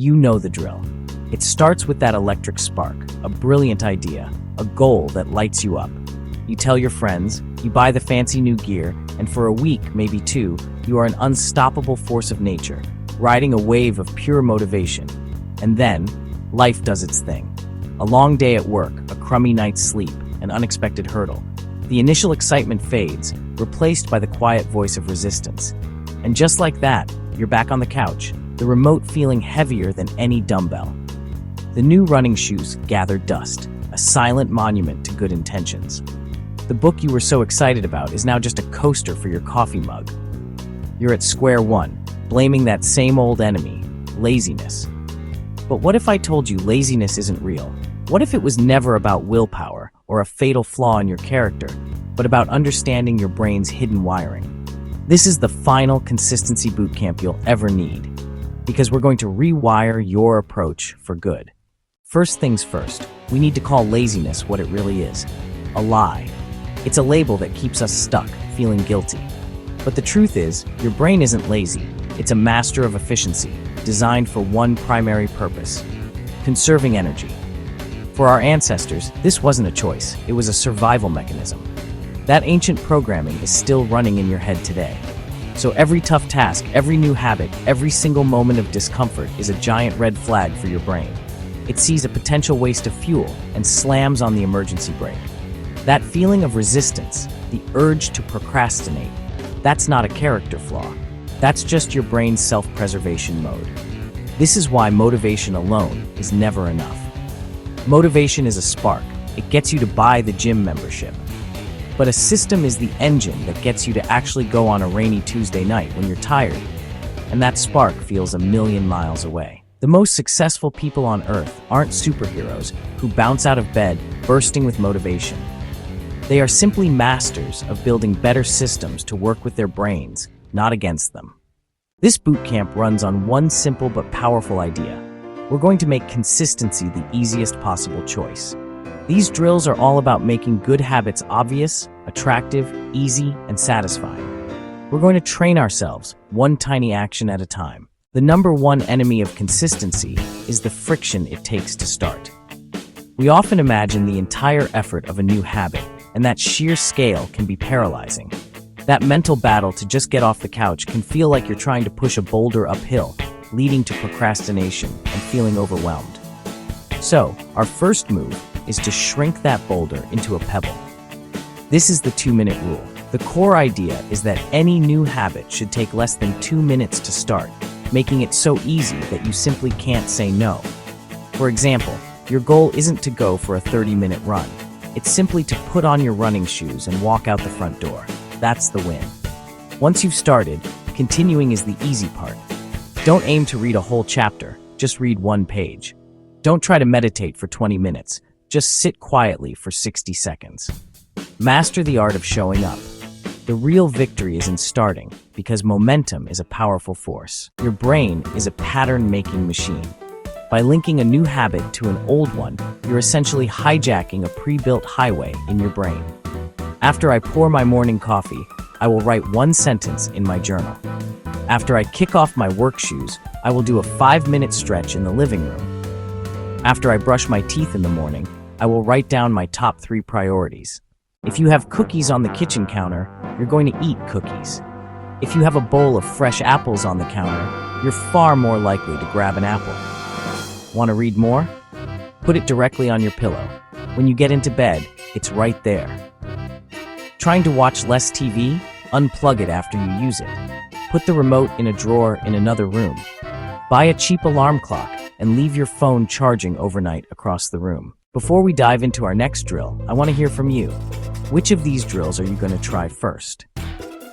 You know the drill. It starts with that electric spark, a brilliant idea, a goal that lights you up. You tell your friends, you buy the fancy new gear, and for a week, maybe two, you are an unstoppable force of nature, riding a wave of pure motivation. And then, life does its thing. A long day at work, a crummy night's sleep, an unexpected hurdle. The initial excitement fades, replaced by the quiet voice of resistance. And just like that, you're back on the couch, the remote feeling heavier than any dumbbell. The new running shoes gather dust, a silent monument to good intentions. The book you were so excited about is now just a coaster for your coffee mug. You're at square one, blaming that same old enemy, laziness. But what if I told you laziness isn't real? What if it was never about willpower or a fatal flaw in your character, but about understanding your brain's hidden wiring? This is the final consistency bootcamp you'll ever need, because we're going to rewire your approach for good. First things first, we need to call laziness what it really is, a lie. It's a label that keeps us stuck, feeling guilty. But the truth is, your brain isn't lazy. It's a master of efficiency, designed for one primary purpose: conserving energy. For our ancestors, this wasn't a choice, it was a survival mechanism. That ancient programming is still running in your head today. So every tough task, every new habit, every single moment of discomfort is a giant red flag for your brain. It sees a potential waste of fuel and slams on the emergency brake. That feeling of resistance, the urge to procrastinate, that's not a character flaw. That's just your brain's self-preservation mode. This is why motivation alone is never enough. Motivation is a spark. It gets you to buy the gym membership. But a system is the engine that gets you to actually go on a rainy Tuesday night when you're tired, and that spark feels a million miles away. The most successful people on earth aren't superheroes who bounce out of bed bursting with motivation. They are simply masters of building better systems to work with their brains, not against them. This bootcamp runs on one simple but powerful idea. We're going to make consistency the easiest possible choice. These drills are all about making good habits obvious, attractive, easy, and satisfying. We're going to train ourselves, one tiny action at a time. The number one enemy of consistency is the friction it takes to start. We often imagine the entire effort of a new habit, and that sheer scale can be paralyzing. That mental battle to just get off the couch can feel like you're trying to push a boulder uphill, leading to procrastination and feeling overwhelmed. So, our first move is to shrink that boulder into a pebble. This is the 2-minute rule. The core idea is that any new habit should take less than 2 minutes to start, making it so easy that you simply can't say no. For example, your goal isn't to go for a 30-minute run. It's simply to put on your running shoes and walk out the front door. That's the win. Once you've started, continuing is the easy part. Don't aim to read a whole chapter, just read one page. Don't try to meditate for 20 minutes, just sit quietly for 60 seconds. Master the art of showing up. The real victory is in starting, because momentum is a powerful force. Your brain is a pattern-making machine. By linking a new habit to an old one, you're essentially hijacking a pre-built highway in your brain. After I pour my morning coffee, I will write one sentence in my journal. After I kick off my work shoes, I will do a 5-minute stretch in the living room. After I brush my teeth in the morning, I will write down my top 3 priorities. If you have cookies on the kitchen counter, you're going to eat cookies. If you have a bowl of fresh apples on the counter, you're far more likely to grab an apple. Want to read more? Put it directly on your pillow. When you get into bed, it's right there. Trying to watch less TV? Unplug it after you use it. Put the remote in a drawer in another room. Buy a cheap alarm clock and leave your phone charging overnight across the room. Before we dive into our next drill, I want to hear from you. Which of these drills are you going to try first?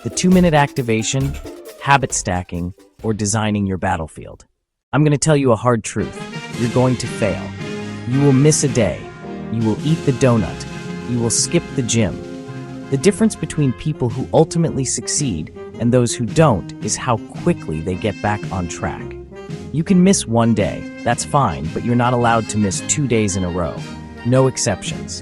The 2-minute activation, habit stacking, or designing your battlefield? I'm going to tell you a hard truth. You're going to fail. You will miss a day. You will eat the donut. You will skip the gym. The difference between people who ultimately succeed and those who don't is how quickly they get back on track. You can miss one day, that's fine, but you're not allowed to miss 2 days in a row. No exceptions.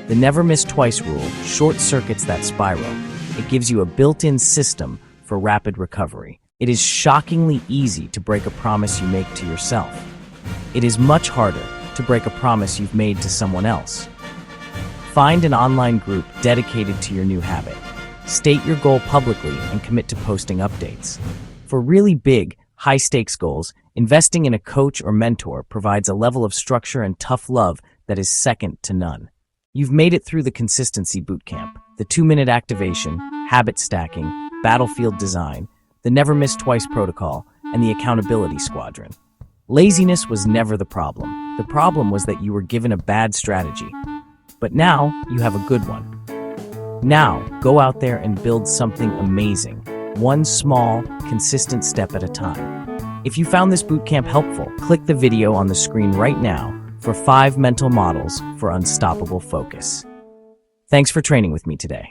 The never miss twice rule short circuits that spiral. It gives you a built-in system for rapid recovery. It is shockingly easy to break a promise you make to yourself. It is much harder to break a promise you've made to someone else. Find an online group dedicated to your new habit. State your goal publicly and commit to posting updates. For really big, high-stakes goals, investing in a coach or mentor provides a level of structure and tough love that is second to none. You've made it through the Consistency Bootcamp, the 2-minute activation, habit stacking, battlefield design, the Never Miss Twice protocol, and the Accountability Squadron. Laziness was never the problem. The problem was that you were given a bad strategy. But now you have a good one. Now, go out there and build something amazing, one small, consistent step at a time. If you found this bootcamp helpful, click the video on the screen right now for 5 mental models for unstoppable focus. Thanks for training with me today.